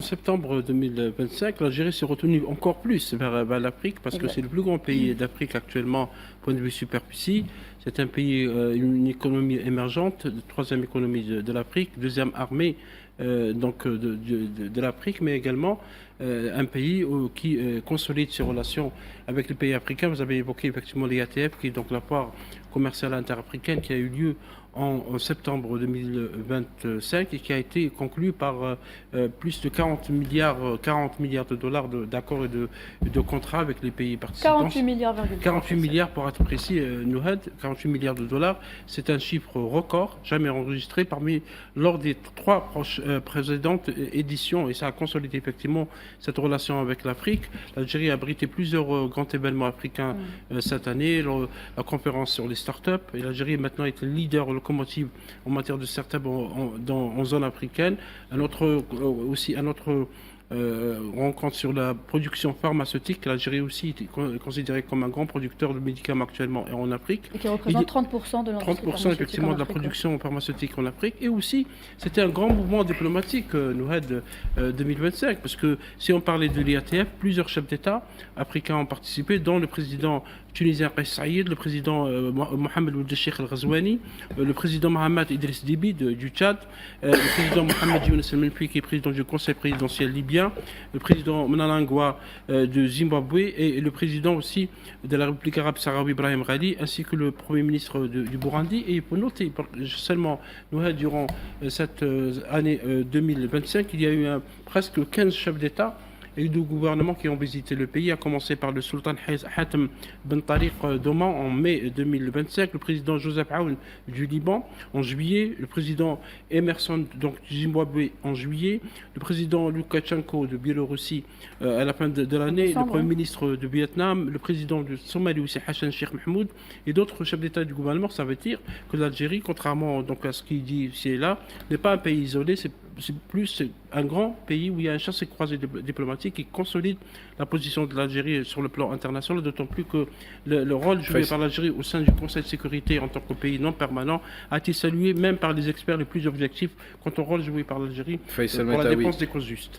septembre 2025, l'Algérie s'est retenue encore plus vers l'Afrique parce que Exact. c'est le plus grand pays d'Afrique actuellement, point de vue superficie. C'est un pays, une économie émergente, troisième économie de l'Afrique, deuxième armée de l'Afrique, mais également un pays qui consolide ses relations avec les pays africains. Vous avez évoqué effectivement l'IATF, qui est donc la foire commerciale interafricaine qui a eu lieu en septembre 2025 et qui a été conclu par plus de 40 milliards de dollars d'accords et de contrats avec les pays participants. 48 milliards, 48 milliards pour être précis, Nouhed, 48 milliards de dollars. C'est un chiffre record, jamais enregistré lors des trois précédentes éditions, et ça a consolidé effectivement cette relation avec l'Afrique. L'Algérie a abrité plusieurs grands événements africains cette année, la conférence sur les startups, et l'Algérie maintenant est le leader locomotive en matière de startups en zone africaine. Un autre rencontre sur la production pharmaceutique. L'Algérie aussi est considérée comme un grand producteur de médicaments actuellement en Afrique. Et qui représente 30% de l'industrie 30% effectivement de la production pharmaceutique en Afrique. Et aussi, c'était un grand mouvement diplomatique, Nouhed, 2025, parce que si on parlait de l'IATF, plusieurs chefs d'État africains ont participé, dont le président tunisien Kais Saïd, le président Mohamed Ould Cheikh El-Ghazouani, le président Mohamed Idriss Déby du Tchad, le président Mohamed Younes El-Menfi, qui est président du Conseil présidentiel libyen, le président Mnangagwa de Zimbabwe et le président aussi de la République arabe sahraoui Ibrahim Ghali, ainsi que le premier ministre du Burundi. Et il faut noter seulement, durant cette année 2025, il y a eu presque 15 chefs d'État et de gouvernements qui ont visité le pays, à commencer par le sultan Hatem Ben Tariq d'Oman en mai 2025, le président Joseph Aoun du Liban en juillet, le président Emerson donc, du Zimbabwe en juillet, le président Loukachenko de Biélorussie à la fin de l'année, le premier ministre de Vietnam, le président de Somalie aussi Hassan Sheikh Mahmoud et d'autres chefs d'État du gouvernement. Ça veut dire que l'Algérie, contrairement donc, à ce qu'il dit ici et là, n'est pas un pays isolé, c'est plus un grand pays où il y a un chassé-croisé diplomatique qui consolide la position de l'Algérie sur le plan international, d'autant plus que le rôle joué par l'Algérie au sein du Conseil de sécurité en tant que pays non permanent a été salué même par les experts les plus objectifs quant au rôle joué par l'Algérie pour la défense des causes justes.